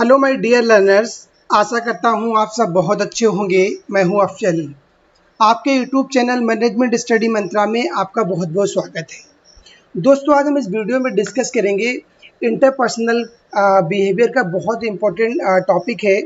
Hello my dear learners, आशा करता हूँ आप सब बहुत अच्छे होंगे। मैं हूँ अफजल। आपके यूट्यूब चैनल मैनेजमेंट स्टडी मंत्रा में आपका बहुत बहुत स्वागत है। दोस्तों, आज हम इस वीडियो में डिस्कस करेंगे इंटरपर्सनल बिहेवियर का बहुत इंपॉर्टेंट टॉपिक है,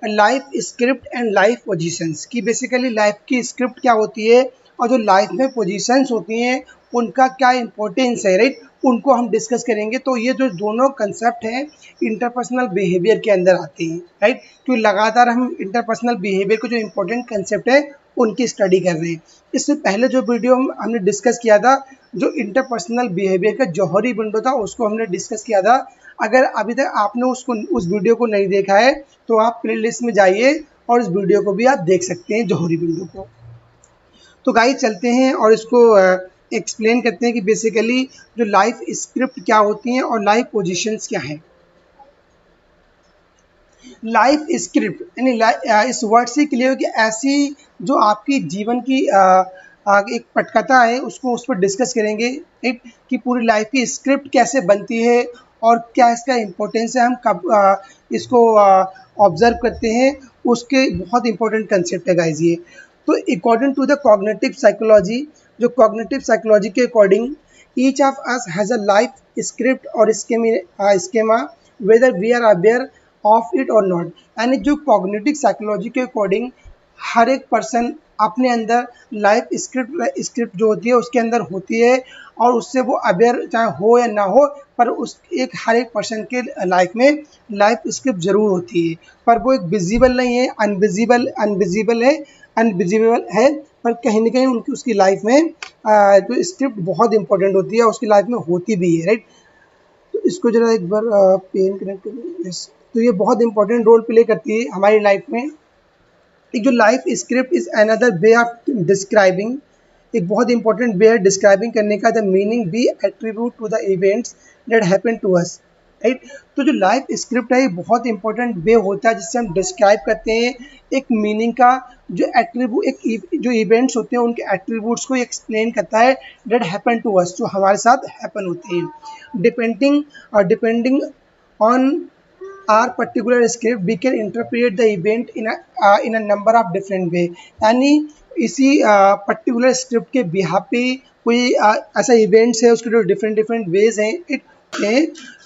life script and life positions की। बेसिकली लाइफ की स्क्रिप्ट क्या होती है और जो लाइफ में पोजीशंस होती हैं उनका क्या इंपॉर्टेंस है, राइट, उनको हम डिस्कस करेंगे। तो ये जो दोनों कंसेप्ट हैं इंटरपर्सनल बिहेवियर के अंदर आते हैं, राइट, क्योंकि लगातार हम इंटरपर्सनल बिहेवियर को जो इंपॉर्टेंट कंसेप्ट है उनकी स्टडी कर रहे हैं। इससे पहले जो वीडियो हमने डिस्कस किया था, जो इंटरपर्सनल बिहेवियर का जौहरी विंडो था, उसको हमने डिस्कस किया था। अगर अभी तक आपने उस वीडियो को नहीं देखा है तो आप प्लेलिस्ट में जाइए और इस वीडियो को भी आप देख सकते हैं, जौहरी विंडो को। तो गाइस चलते हैं और इसको एक्सप्लेन करते हैं कि बेसिकली जो लाइफ स्क्रिप्ट क्या होती हैं और लाइफ पोजीशंस क्या हैं। लाइफ स्क्रिप्ट यानी इस वर्ड से क्लियर हो कि ऐसी जो आपकी जीवन की एक पटकथा है, उसको उस पर डिस्कस करेंगे, राइट, कि पूरी लाइफ की स्क्रिप्ट कैसे बनती है और क्या इसका इम्पोर्टेंस है, हम कब इसको ऑब्जर्व करते हैं, उसके बहुत इंपॉर्टेंट कंसेप्ट है गाइस ये। तो according to the cognitive psychology, जो कॉग्निटिव साइकोलॉजी के according, each of us has a life script और schema whether we are aware of it और नॉट। यानी जो कॉग्निटिव साइकोलॉजी के अकॉर्डिंग हर एक पर्सन अपने अंदर लाइफ स्क्रिप्ट जो होती है उसके अंदर होती है और उससे वो अवेयर चाहे हो या ना हो, पर हर एक पर्सन के लाइफ में लाइफ स्क्रिप्ट जरूर होती है, पर वो एक विजिबल नहीं है, अनविजिबल है, पर कहीं ना कहीं उसकी लाइफ में जो स्क्रिप्ट बहुत इंपॉर्टेंट होती है, उसकी लाइफ में होती भी है, राइट। तो इसको जरा एक बार पेन कनेक्ट करें। तो ये बहुत इंपॉर्टेंट रोल प्ले करती है हमारी लाइफ में। एक जो life script is another way of describing, एक बहुत इंपॉर्टेंट वे है डिस्क्राइबिंग करने का, the meaning be attribute to the events that happen to us, right. तो जो लाइफ स्क्रिप्ट है ये बहुत इंपॉर्टेंट वे होता है जिससे हम डिस्क्राइब करते हैं एक मीनिंग का, जो एट्रीब्यूट जो इवेंट्स होते हैं उनके एट्रीब्यूट्स को एक्सप्लेन करता है, दैट हैपन टू अस, जो हमारे साथ हैपन होते हैं। Depending on our particular script we can interpret the event in a number of different way। यानी इसी पर्टिकुलर स्क्रिप्ट के बिहाफ पे कोई ऐसा इवेंट्स है, उसके जो डिफरेंट वेज हैं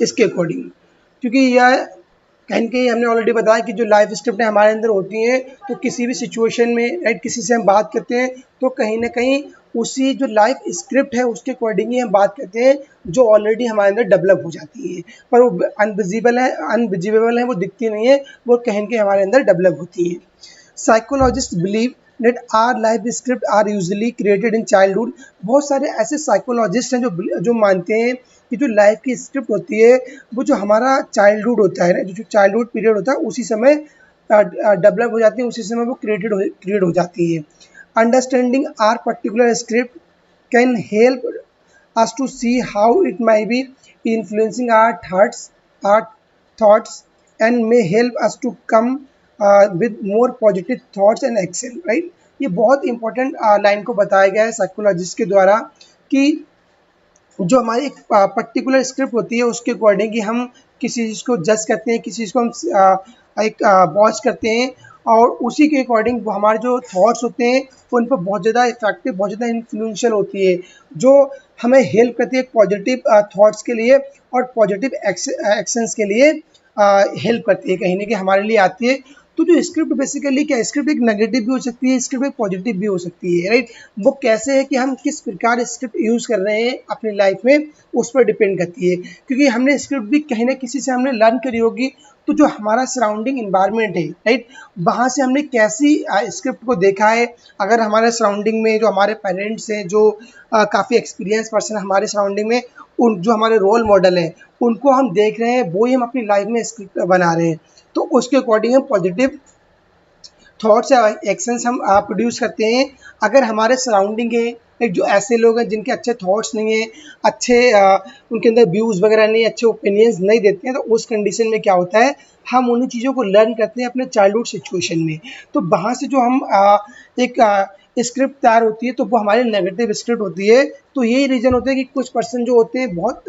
इसके अकॉर्डिंग। क्योंकि यह कहीं कहीं हमने ऑलरेडी बताया कि जो लाइफ स्क्रिप्ट हमारे अंदर होती हैं, तो किसी भी सिचुएशन में, राइट, किसी से हम बात करते हैं तो कहीं ना कहीं उसी जो लाइफ स्क्रिप्ट है उसके अकॉर्डिंग ही हम बात करते हैं, जो ऑलरेडी हमारे अंदर डेवलप हो जाती है, पर वो अनविजिबल है, वो दिखती नहीं है, वो कहीं कहीं हमारे अंदर डेवलप होती है। Psychologist believe that our life script are usually created in childhood। बहुत सारे ऐसे साइकोलॉजिस्ट हैं जो मानते हैं कि जो लाइफ की स्क्रिप्ट होती है वो जो हमारा चाइल्डहुड होता है, जो चाइल्डहुड पीरियड होता है उसी समय डेवलप हो जाती है, उसी समय वो क्रिएट हो जाती है। Understanding our particular script can help us to see how it may be influencing our thoughts and may help us to come with more positive thoughts and action, right। ये बहुत इंपॉर्टेंट लाइन को बताया गया है psychologist के द्वारा कि जो हमारी एक पर्टिकुलर स्क्रिप्ट होती है उसके अकॉर्डिंग ही हम किसी चीज़ को जज करते हैं, किसी चीज़ को हम एक वॉच करते हैं, और उसी के अकॉर्डिंग वो हमारे जो थॉट्स होते हैं उन पर बहुत ज़्यादा इफेक्टिव, बहुत ज़्यादा इन्फ्लुएंशियल होती है, जो हमें हेल्प करती है पॉजिटिव थॉट्स के लिए और पॉजिटिव एक्शंस के लिए हेल्प करती है, कहीं ना कहीं हमारे लिए आती है। तो जो स्क्रिप्ट बेसिकली क्या, स्क्रिप्ट एक नेगेटिव भी हो सकती है, स्क्रिप्ट एक पॉजिटिव भी हो सकती है, राइट। वो कैसे है कि हम किस प्रकार स्क्रिप्ट यूज़ कर रहे हैं अपनी लाइफ में, उस पर डिपेंड करती है। क्योंकि हमने स्क्रिप्ट भी कहीं ना किसी से हमने लर्न करी होगी, तो जो हमारा सराउंडिंग इन्वायरमेंट है, राइट, वहाँ से हमने कैसी स्क्रिप्ट को देखा है। अगर हमारे सराउंडिंग में जो हमारे पेरेंट्स हैं, जो काफ़ी एक्सपीरियंस पर्सन हमारे सराउंडिंग में, उन जो हमारे रोल मॉडल हैं उनको हम देख रहे हैं, वो ही हम अपनी लाइफ में स्क्रिप्ट बना रहे हैं, तो उसके अकॉर्डिंग हम पॉजिटिव थॉट्स या एक्शंस हम प्रोड्यूस करते हैं। अगर हमारे सराउंडिंग है एक जो ऐसे लोग हैं जिनके अच्छे थॉट्स नहीं हैं, अच्छे उनके अंदर व्यूज़ वगैरह नहीं, अच्छे ओपिनियंस नहीं देते हैं, तो उस कंडीशन में क्या होता है, हम उन्हीं चीज़ों को लर्न करते हैं अपने चाइल्डहुड सिचुएशन में। तो वहाँ से जो हम एक स्क्रिप्ट तैयार होती है तो वो हमारी नेगेटिव स्क्रिप्ट होती है। तो यही रीज़न होता है कि कुछ पर्सन जो होते हैं बहुत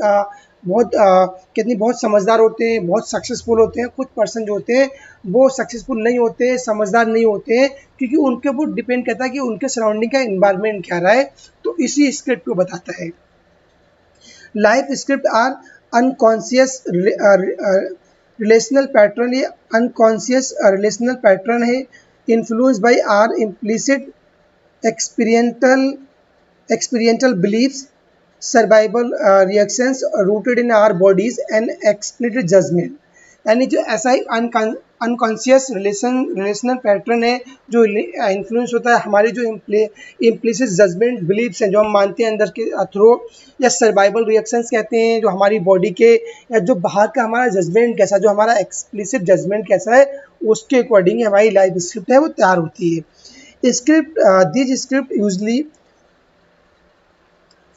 कितनी बहुत समझदार होते हैं, बहुत सक्सेसफुल होते हैं। कुछ पर्सन जो होते हैं वो सक्सेसफुल नहीं होते, समझदार नहीं होते हैं, क्योंकि उनके ऊपर डिपेंड करता है कि उनके सराउंडिंग का इन्वायरमेंट क्या रहा है, तो इसी स्क्रिप्ट को बताता है। Life script are unconscious relational pattern, ये अनकॉन्शियस रिलेशनल पैटर्न है, influence by our implicit experiential experiential beliefs, survival reactions rooted in our bodies and explicit judgment। यानी जो ऐसा ही अनकॉन्शियस रिलेशनल पैटर्न है जो इन्फ्लुएंस होता है हमारी जो इम्प्लिसिट जजमेंट बिलीव्स हैं जो हम मानते हैं अंदर के थ्रू, या सर्वाइवल रिएक्शंस कहते हैं जो हमारी बॉडी के, या जो बाहर का हमारा जजमेंट कैसा, जो हमारा एक्सप्लिसिट जजमेंट कैसा है उसके अकॉर्डिंग हमारी लाइफ स्क्रिप्ट है वो तैयार होती है। Script this script usually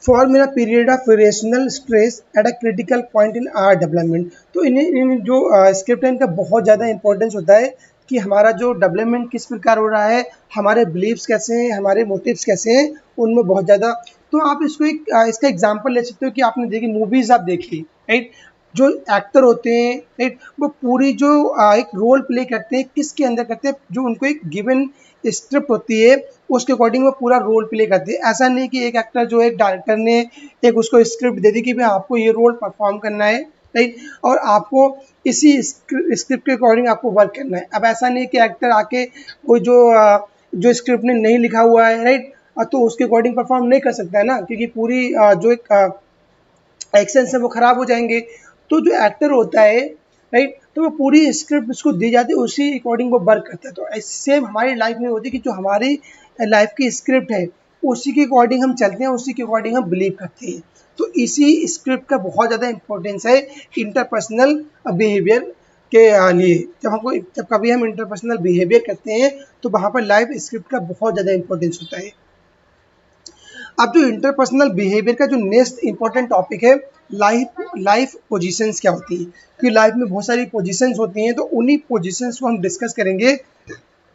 form in a period of rational stress at a critical point in are development. तो इन जो स्क्रिप्ट है इनका बहुत ज़्यादा इंपॉर्टेंस होता है कि हमारा जो डेवलपमेंट किस प्रकार हो रहा है, हमारे बिलीव्स कैसे हैं, हमारे मोटिव्स कैसे हैं, उनमें बहुत ज़्यादा। तो आप इसको इसका एग्जांपल ले सकते हो कि आपने देखी मूवीज़, आप देखी राइट, जो एक्टर होते हैं राइट, वो पूरी जो एक रोल प्ले करते हैं किसके अंदर करते हैं, जो उनको एक गिवन स्क्रिप्ट होती है उसके अकॉर्डिंग वो पूरा रोल प्ले करते हैं। ऐसा नहीं कि एक एक्टर जो है डायरेक्टर ने एक उसको स्क्रिप्ट दे दी कि भाई आपको ये रोल परफॉर्म करना है राइट, और आपको इसी स्क्रिप्ट के अकॉर्डिंग आपको वर्क करना है। अब ऐसा नहीं कि एक्टर आके कोई जो स्क्रिप्ट ने नहीं लिखा हुआ है राइट, तो उसके अकॉर्डिंग परफॉर्म नहीं कर सकता है ना, क्योंकि पूरी जो एक एक्शन से वो खराब हो जाएंगे। तो जो एक्टर होता है राइट, तो वो पूरी स्क्रिप्ट उसको दी जाती है, उसी अकॉर्डिंग वो वर्क करता है। तो सेम हमारी लाइफ में होती है कि जो हमारी लाइफ की स्क्रिप्ट है उसी के अकॉर्डिंग हम चलते हैं, उसी के अकॉर्डिंग हम बिलीव करते हैं। तो इसी स्क्रिप्ट का बहुत ज़्यादा इंपॉर्टेंस है इंटरपर्सनल बिहेवियर के लिए। जब कभी हम इंटरपर्सनल बिहेवियर करते हैं तो वहाँ पर लाइफ स्क्रिप्ट का बहुत ज़्यादा इंपॉर्टेंस होता है। अब जो इंटरपर्सनल बिहेवियर का जो नेक्स्ट इंपॉर्टेंट टॉपिक है, लाइफ पोजीशंस क्या होती है, क्योंकि लाइफ में बहुत सारी पोजीशंस होती हैं, तो उन्हीं पोजीशंस को हम डिस्कस करेंगे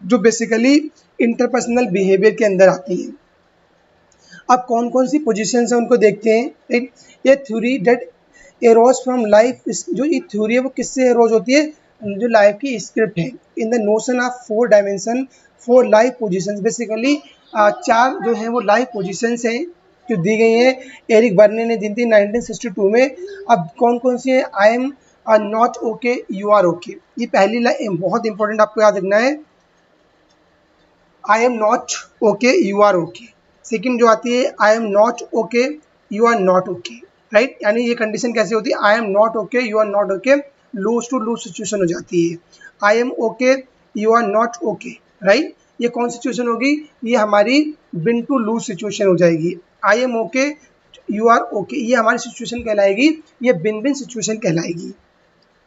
जो बेसिकली इंटरपर्सनल बिहेवियर के अंदर आती हैं। अब कौन कौन सी पोजीशंस हैं उनको देखते हैं राइट। ये theory that arose from life, जो ये थ्योरी है वो किससे एरोज होती है, जो लाइफ की स्क्रिप्ट है। In the notion of 4 dimension 4 life positions, basically 4 जो है वो लाइफ पोजीशंस हैं जो दी गई हैं, एरिक बर्ने ने दी थी 1962 में। अब कौन कौन सी है, I am not okay you are okay, ये पहली लाइन बहुत इंपॉर्टेंट आपको याद रखना है, I am not okay you are okay. Second जो आती है, I am not okay you are not okay right, यानी ये कंडीशन कैसे होती है, I am not okay you are not okay, lose to lose situation हो जाती है। I am okay you are not okay right, ये कौन सिचुएशन होगी, ये हमारी विन टू लूज सिचुएशन हो जाएगी। I am okay you are okay, ये हमारी सिचुएशन कहलाएगी, ये विन विन सिचुएशन कहलाएगी।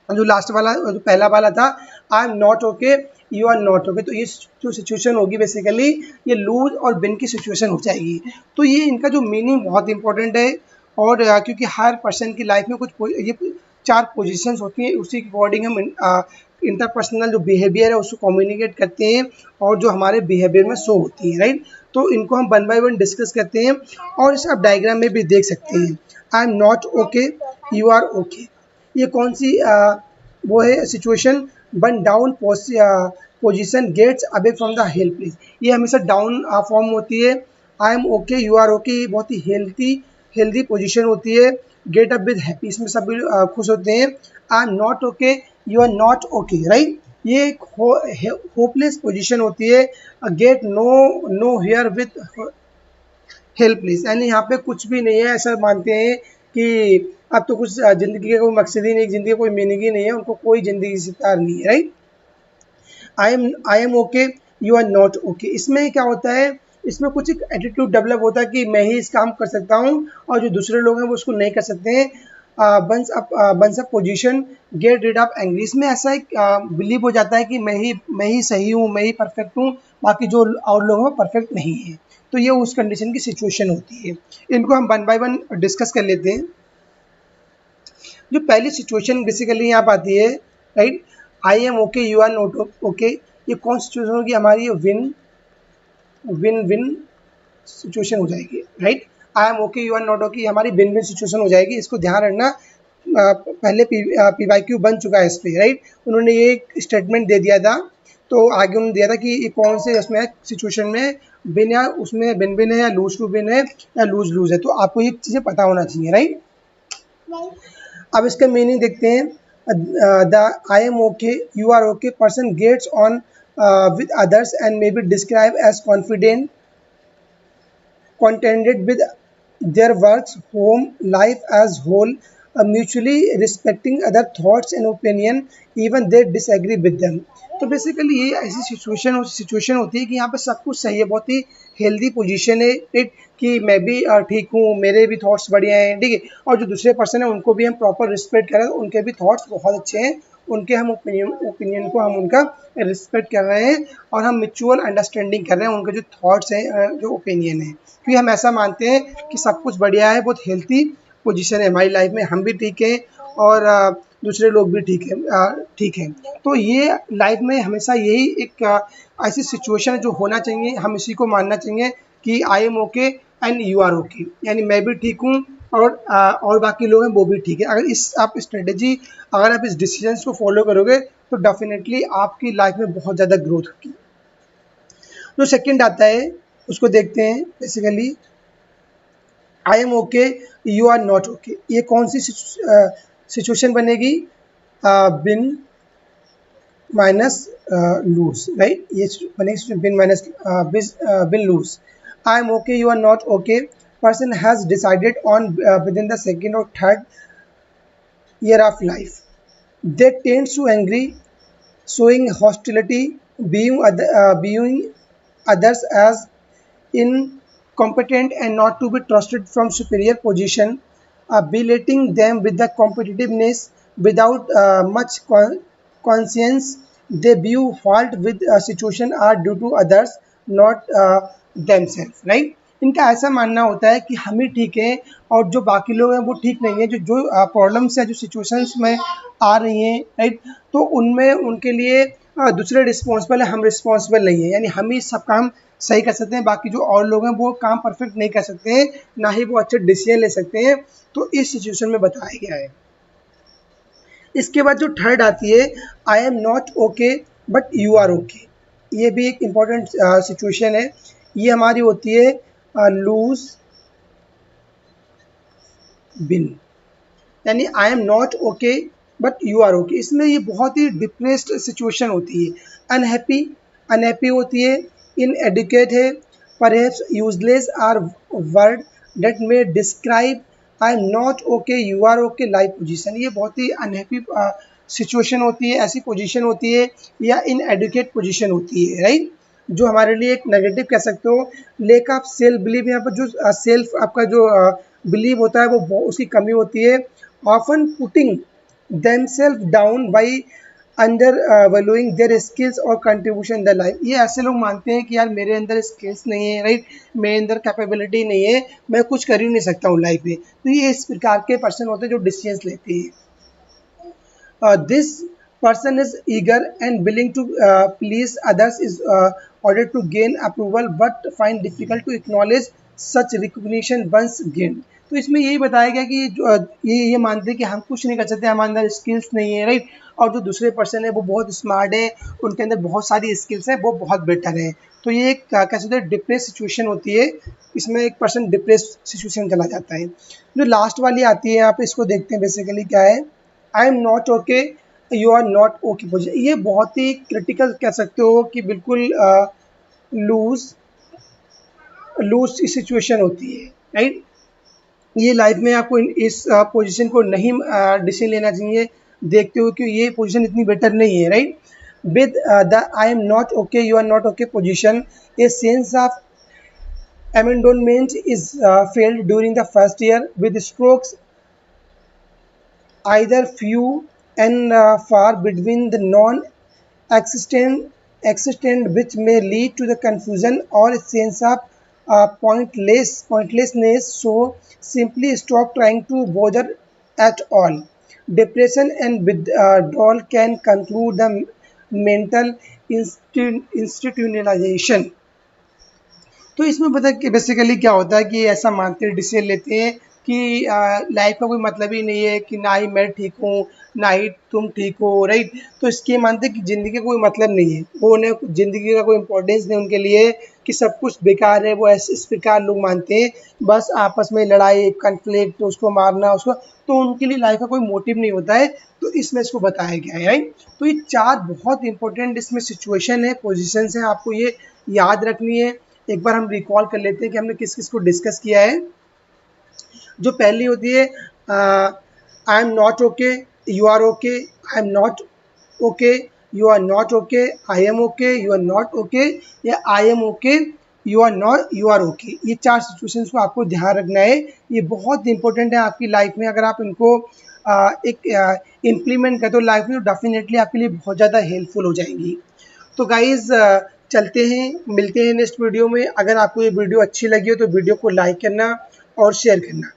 जो लास्ट वाला जो पहला वाला था, I am not okay you are not okay, तो ये जो सिचुएशन होगी बेसिकली ये लूज और विन की सिचुएशन हो जाएगी। तो ये इनका जो मीनिंग बहुत इंपॉर्टेंट है, और क्योंकि हर पर्सन की लाइफ में कुछ ये 4 पोजीशंस होती हैं, उसी के अकॉर्डिंग हम इंटरपर्सनल जो बिहेवियर है उसको कम्युनिकेट करते हैं और जो हमारे बिहेवियर में शो होती है राइट। तो इनको हम 1 बाय 1 डिस्कस करते हैं, और इसे आप डायग्राम में भी देख सकते हैं। I am not okay you are okay, ये कौन सी वो है situation, one down position gets away from the hill place, ये हमेशा डाउन फॉर्म होती है। I am okay you are okay, ये बहुत ही हेल्दी पोजीशन होती है। गेट अप विद हैप्पी, इसमें सभी खुश होते हैं। I am not okay you are not okay right, ये एक होपलेस पोजीशन होती है। Get no here with helpless, यानी यहाँ पे कुछ भी नहीं है, ऐसा मानते हैं कि अब तो कुछ ज़िंदगी का कोई मकसद ही नहीं, ज़िंदगी का कोई मीनिंग ही नहीं है, उनको कोई ज़िंदगी से प्यार नहीं है right. I am okay you are not okay, इसमें क्या होता है, इसमें कुछ एक एटीट्यूड डेवलप होता है कि मैं ही इस काम कर सकता हूँ और जो दूसरे लोग हैं वो उसको नहीं कर सकते हैं। Buns up position get rid of angry, इसमें ऐसा एक बिलीव हो जाता है कि मैं ही सही हूँ, मैं ही परफेक्ट हूँ, बाकी जो और लोग हैं परफेक्ट नहीं है। तो ये उस कंडीशन की सिचुएशन होती है। इनको हम 1 बाय 1 डिस्कस कर लेते हैं। जो पहली सिचुएशन बेसिकली यहाँ पर आती है right, I am okay you are not okay, ये कौन सिचुएशन होगी हमारी, विन विन सिचुएशन हो जाएगी right. I am okay you are not okay, हमारी विन विन सिचुएशन हो जाएगी, इसको ध्यान रखना। पहले PYQ बन चुका है इस पर, राइट। उन्होंने ये एक स्टेटमेंट दे दिया था, तो आगे उन्होंने दिया था कि ये कौन से उसमें सिचुएशन में बिन या उसमें बिन बिन है या लूज टू बिन है या लूज लूज है, तो आपको ये चीज़ें पता होना चाहिए, राइट। अब इसका मीनिंग देखते हैं। The I am okay, you are okay person gets on with others and may be describe as confident, contented with their works, home, life as whole, mutually respecting other thoughts and opinion, even they disagree with them. तो basically ये ऐसी situation होती है कि यहाँ पे सब कुछ सही है, बहुत ही हेल्दी पोजीशन है, राइट, कि मैं भी ठीक हूँ, मेरे भी थॉट्स बढ़िया हैं, ठीक है, और जो दूसरे पर्सन है उनको भी हम प्रॉपर रिस्पेक्ट करें, उनके भी थॉट्स बहुत अच्छे हैं, उनके हम ओपिनियन को हम उनका रिस्पेक्ट कर रहे हैं और हम म्यूचुअल अंडरस्टैंडिंग कर रहे हैं उनके जो थॉट्स हैं, जो ओपिनियन है, क्योंकि हम ऐसा मानते हैं कि सब कुछ बढ़िया है, बहुत हेल्थी पोजीशन है हमारी लाइफ में, हम भी ठीक हैं और दूसरे लोग भी ठीक है। तो ये लाइफ में हमेशा यही एक ऐसी सिचुएशन है जो होना चाहिए, हम इसी को मानना चाहिए कि I am okay and you are okay, यानी मैं भी ठीक हूँ और बाकी लोग हैं वो भी ठीक है। अगर आप इस डिसीजंस को फॉलो करोगे तो डेफिनेटली आपकी लाइफ में बहुत ज़्यादा ग्रोथ होगी। जो सेकंड आता है उसको देखते हैं। Basically I am okay, you are not okay, ये कौन सी सिचुएशन बनेगी? बिन माइनस लूज, राइट, ये बनेगी win minus win lose. I am okay, you are not okay, person has decided on within the second or third year of life. They tend to angry, showing hostility, viewing others as incompetent and not to be trusted from superior position, belating them with the competitiveness without much conscience. They view fault with situation are due to others, not themselves, right? इनका ऐसा मानना होता है कि हम ही ठीक हैं और जो बाकी लोग हैं वो ठीक नहीं है, जो प्रॉब्लम्स है, जो सिचुएशंस में आ रही हैं, राइट, तो उनमें उनके लिए दूसरे रिस्पॉन्सिबल है, हम रिस्पॉन्सिबल नहीं है, यानी हम ही सब काम सही कर सकते हैं, बाकी जो और लोग हैं वो काम परफेक्ट नहीं कर सकते हैं, ना ही वो अच्छे डिसीजन ले सकते हैं, तो इस सिचुएशन में बताया गया है। इसके बाद जो थर्ड आती है, I am not okay but you are okay, ये भी एक इम्पॉर्टेंट सिचुएशन है। ये हमारी होती है लूज बिन, यानी I am not okay but you are okay. इसमें ये बहुत ही डिप्रेस्ड सिचुएशन होती है, अनहैप्पी होती है, इनएडुकेट है, perhaps useless are word that may describe I am not okay you are okay life position. ये बहुत ही अनहैप्पी सिचुएशन होती है, ऐसी पोजीशन होती है या इनएडुकेट पोजीशन होती है, राइट, जो हमारे लिए एक नेगेटिव कह सकते हो। लेक ऑफ सेल्फ बिलीव, यहाँ पर जो सेल्फ आपका जो बिलीव होता है वो उसकी कमी होती है। Often putting themself down by undervaluing their skills और कंट्रीब्यूशन इन द लाइफ, ये ऐसे लोग मानते हैं कि यार मेरे अंदर स्किल्स नहीं है, राइट, मेरे अंदर कैपेबिलिटी नहीं है, मैं कुछ कर ही नहीं सकता हूँ लाइफ में, तो ये इस प्रकार के पर्सन होते हैं जो डिसीजंस लेते हैं। This person is eager and willing to please others is order to gain approval but find difficult to acknowledge such recognition once gained। तो इसमें यही बताया गया कि जो ये मानते हैं कि हम कुछ नहीं कर सकते, हमारे अंदर स्किल्स नहीं है, राइट, और जो दूसरे पर्सन है वो बहुत स्मार्ट है, उनके अंदर बहुत सारी स्किल्स हैं, वो बहुत बेटर है। तो ये एक कह सकते हैं डिप्रेस सिचुएशन होती है, इसमें एक पर्सन डिप्रेस सिचुएशन चला जाता है। जो लास्ट वाली आती है यहाँ पे, इसको देखते हैं बेसिकली क्या है। I am not okay, you are not okay position, ये बहुत ही क्रिटिकल कह सकते हो कि बिल्कुल लूज सिचुएशन होती है, राइट। ये लाइफ में आपको इस पोजीशन को नहीं डिसीजन लेना चाहिए, देखते हो कि ये पोजीशन इतनी बेटर नहीं है, right. With the I am not okay you are not okay position, a sense of amendment is failed during the first year with strokes either few and far between the non-existent which may lead to the confusion or a sense of pointlessness, so simply stop trying to bother at all. Depression and withdrawal can conclude the mental institutionalization। तो इसमें पता कि basically क्या होता है कि ऐसा मानते डिसीजन लेते हैं कि लाइफ का कोई मतलब ही नहीं है, कि ना ही मैं ठीक हूँ ना ही तुम ठीक हो, राइट। तो इसके मानते कि ज़िंदगी का कोई मतलब नहीं है, वो उन्हें ज़िंदगी का कोई इम्पोर्टेंस नहीं उनके लिए, कि सब कुछ बेकार है, वो ऐसे इस प्रकार लोग मानते हैं। बस आपस में लड़ाई, कन्फ्लिक्ट, उसको मारना, उसको, तो उनके लिए लाइफ का कोई मोटिव नहीं होता है। तो इसमें इसको बताया गया है, राइट। तो ये 4 बहुत इंपॉर्टेंट इसमें सिचुएशन है, पोजीशंस है, आपको ये याद रखनी है। एक बार हम रिकॉल कर लेते हैं कि हमने किस किस को डिस्कस किया है। जो पहली होती है, I am not okay, you are okay, I am not okay, you are not okay, I am okay, you are not okay, या I am okay, you are not, you are okay. ये 4 situations को आपको ध्यान रखना है। ये बहुत important है आपकी लाइफ में। अगर आप इनको एक इम्प्लीमेंट करें तो लाइफ में डेफिनेटली आपके लिए बहुत ज़्यादा हेल्पफुल हो जाएंगी। तो गाइज़ चलते हैं, मिलते हैं नेक्स्ट वीडियो में। अगर आपको ये वीडियो अच्छी लगी हो तो वीडियो को लाइक करना और शेयर करना।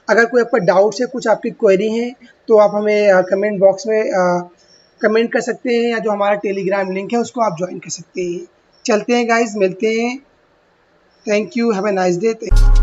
अगर कोई आपका डाउट्स है, कुछ आपकी क्वेरी है, तो आप हमें कमेंट बॉक्स में कमेंट कर सकते हैं, या जो हमारा टेलीग्राम लिंक है उसको आप ज्वाइन कर सकते हैं। चलते हैं गाइज, मिलते हैं। Thank you, have a nice day.